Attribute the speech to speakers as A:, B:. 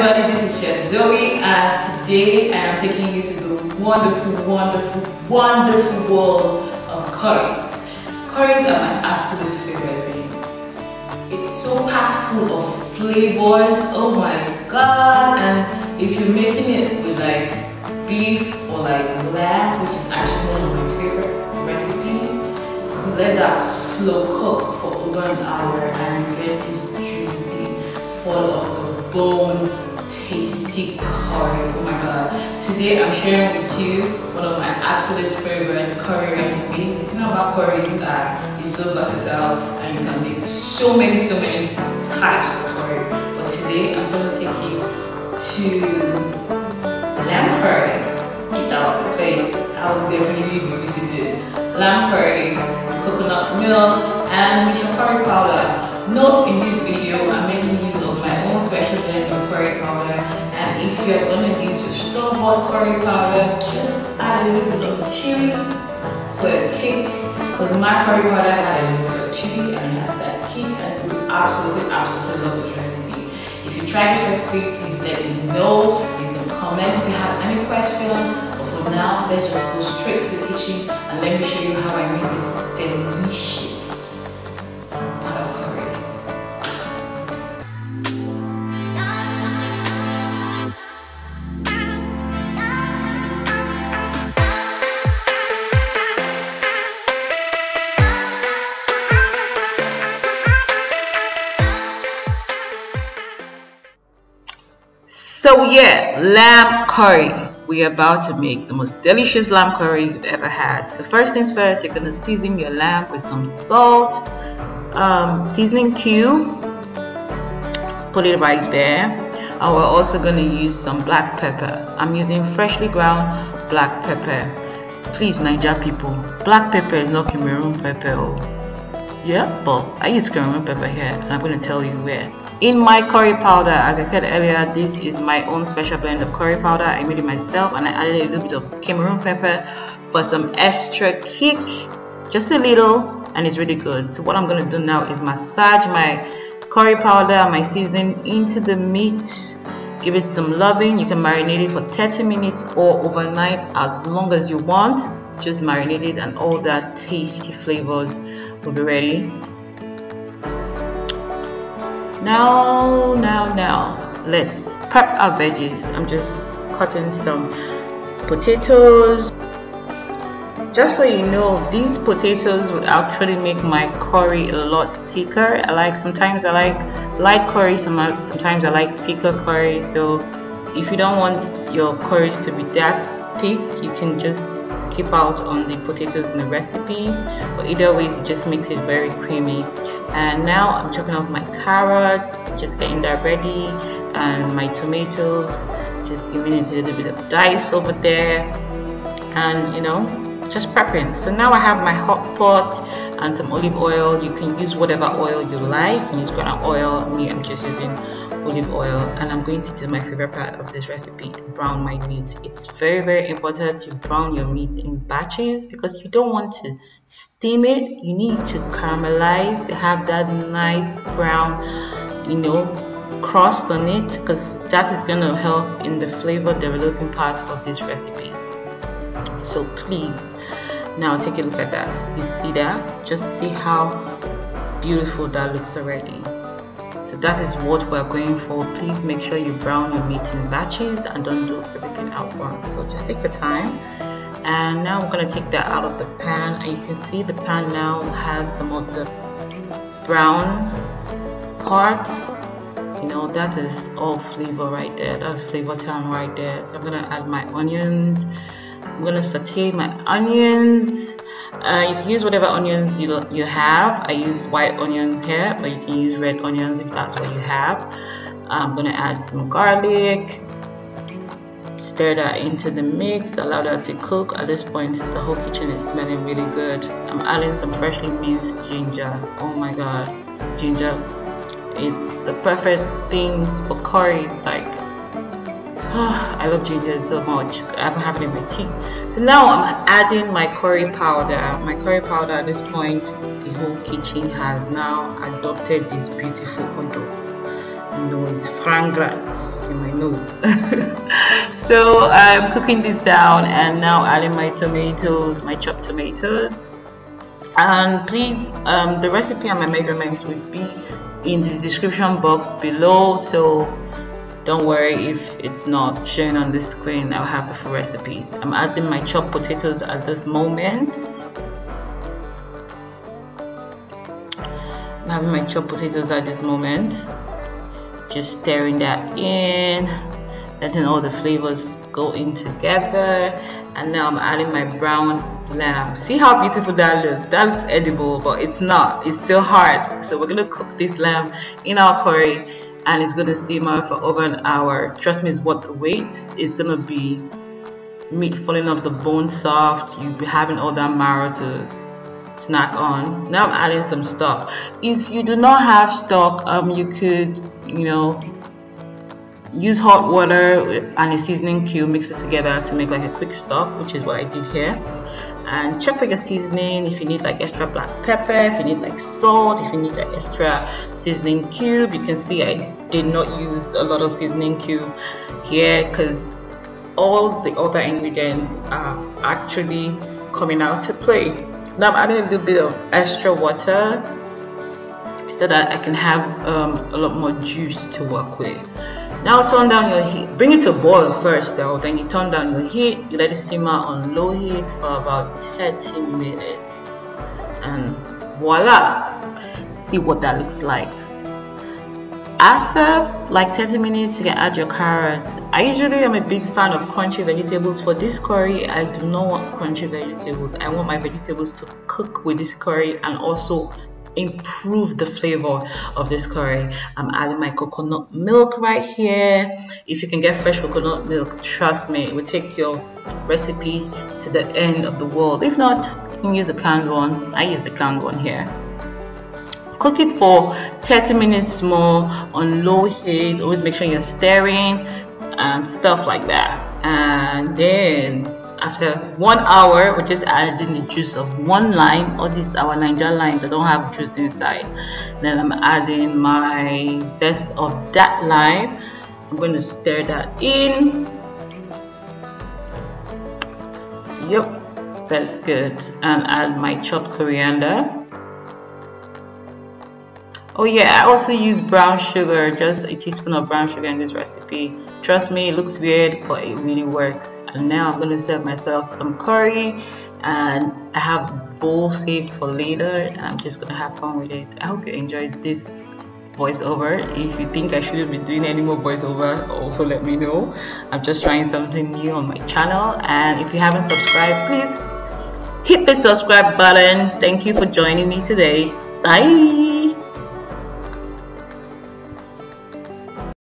A: everybody, this is Chef Zoey, and today I am taking you to the wonderful world of curries. Curries are my absolute favorite things. It's so packed full of flavors, oh my god, and if you're making it with like beef or like lamb, which is actually one of my favorite recipes, you let that slow cook for over an hour and you get this juicy, full of the bone, tasty curry. Oh my god. Today I'm sharing with you one of my absolute favorite curry recipes. The thing about curry is that it's so versatile and you can make so many types of curry. But today I'm going to take you to lamb curry. If that was the place, I would definitely be visited. Lamb curry, coconut milk, and mission curry powder. Note in this video, I'm making use of my own special blend of curry powder, and if you're going to use your store-bought curry powder, just add a little bit of chili for a kick, because my curry powder had a little bit of chili and it has that kick, and you will absolutely love this recipe. If you try this recipe, please let me know. You can comment if you have any questions, but for now, let's just go straight to the kitchen and let me show you how I make this delicious pot of curry. So yeah, lamb curry. We're about to make the most delicious lamb curry you've ever had. So first things first, you're going to season your lamb with some salt, seasoning cube, put it right there. And we're also going to use some black pepper. I'm using freshly ground black pepper. Please, Niger people, black pepper is not Cameroon pepper. Yeah, but I use Cameroon pepper here, and I'm going to tell you where. In my curry powder, as I said earlier, this is my own special blend of curry powder. I made it myself, and I added a little bit of Cameroon pepper for some extra kick, just a little, and it's really good. So what I'm going to do now is massage my curry powder, my seasoning into the meat. Give it some loving. You can marinate it for 30 minutes or overnight, as long as you want. Just marinate it and all that tasty flavors will be ready. Now, let's prep our veggies. I'm just cutting some potatoes. Just so you know, these potatoes would actually make my curry a lot thicker. Sometimes I like light curry, sometimes I like thicker curry. So if you don't want your curries to be that thick, you can just skip out on the potatoes in the recipe. But either way, it just makes it very creamy. And now I'm chopping off my carrots, just getting that ready, and my tomatoes, just giving it a little bit of dice over there, and you know, just prepping. So now I have my hot pot and some olive oil. You can use whatever oil you like. You can use groundnut oil. Me, I'm just using olive oil, and I'm going to do my favorite part of this recipe, brown my meat. It's very important to brown your meat in batches, because you don't want to steam it. You need to caramelize to have that nice brown, you know, crust on it, because that is going to help in the flavor developing part of this recipe. So please, now take a look at that. You see that? Just see how beautiful that looks already. So that is what we're going for. Please make sure you brown your meat in batches and don't do everything at once. So just take your time. And now we're going to take that out of the pan, and you can see the pan now has some of the brown parts. You know, that is all flavor right there. That's flavor town right there. So I'm going to add my onions. I'm going to saute my onions. You can use whatever onions you have. I use white onions here, but you can use red onions if that's what you have. I'm going to add some garlic. Stir that into the mix. Allow that to cook. At this point, the whole kitchen is smelling really good. I'm adding some freshly minced ginger. Oh my god, ginger. It's the perfect thing for curries. Like, I love ginger so much. I haven't had it in my tea. So now I'm adding my curry powder. My curry powder, at this point, the whole kitchen has now adopted this beautiful odor. You know, it's fragrance. in my nose. So I'm cooking this down, and now adding my tomatoes, my chopped tomatoes. And please, the recipe and my measurements will be in the description box below, so don't worry if it's not showing on the screen. I'll have the full recipes. I'm adding my chopped potatoes at this moment. I'm having my chopped potatoes at this moment. Just stirring that in, letting all the flavors go in together. And now I'm adding my brown lamb. See how beautiful that looks? That looks edible, but it's not. It's still hard. So we're gonna cook this lamb in our curry, and it's gonna simmer for over an hour. Trust me, it's worth the wait. It's gonna be meat falling off the bone soft. You'll be having all that marrow to snack on. Now I'm adding some stock. If you do not have stock, you could, use hot water and a seasoning cube, mix it together to make like a quick stock, which is what I did here. And check for your seasoning. If you need like extra black pepper, if you need like salt, if you need like extra seasoning cube. You can see I did not use a lot of seasoning cube here because all the other ingredients are actually coming out to play. Now I'm adding a little bit of extra water so that I can have a lot more juice to work with. Now turn down your heat. Bring it to a boil first though, then you turn down your heat. You let it simmer on low heat for about 30 minutes. And voila! See what that looks like. After like 30 minutes, you can add your carrots. I usually am a big fan of crunchy vegetables. For this curry, I do not want crunchy vegetables. I want my vegetables to cook with this curry and also improve the flavor of this curry. I'm adding my coconut milk right here. If you can get fresh coconut milk, trust me, it will take your recipe to the end of the world. If not, you can use a canned one. I use the canned one here. Cook it for 30 minutes more on low heat. Always make sure you're stirring and stuff like that. And then after 1 hour, we're just adding the juice of one lime, or this our Niger lime that don't have juice inside. Then I'm adding my zest of that lime. I'm going to stir that in. Yep, that's good. And add my chopped coriander. Oh yeah, I also use brown sugar, just a teaspoon of brown sugar in this recipe. Trust me, it looks weird, but it really works. And now I'm going to serve myself some curry, and I have a bowl saved for later, and I'm just going to have fun with it. I hope you enjoyed this voiceover. If you think I shouldn't be doing any more voiceover, also let me know. I'm just trying something new on my channel, and if you haven't subscribed, please hit the subscribe button. Thank you for joining me today. Bye.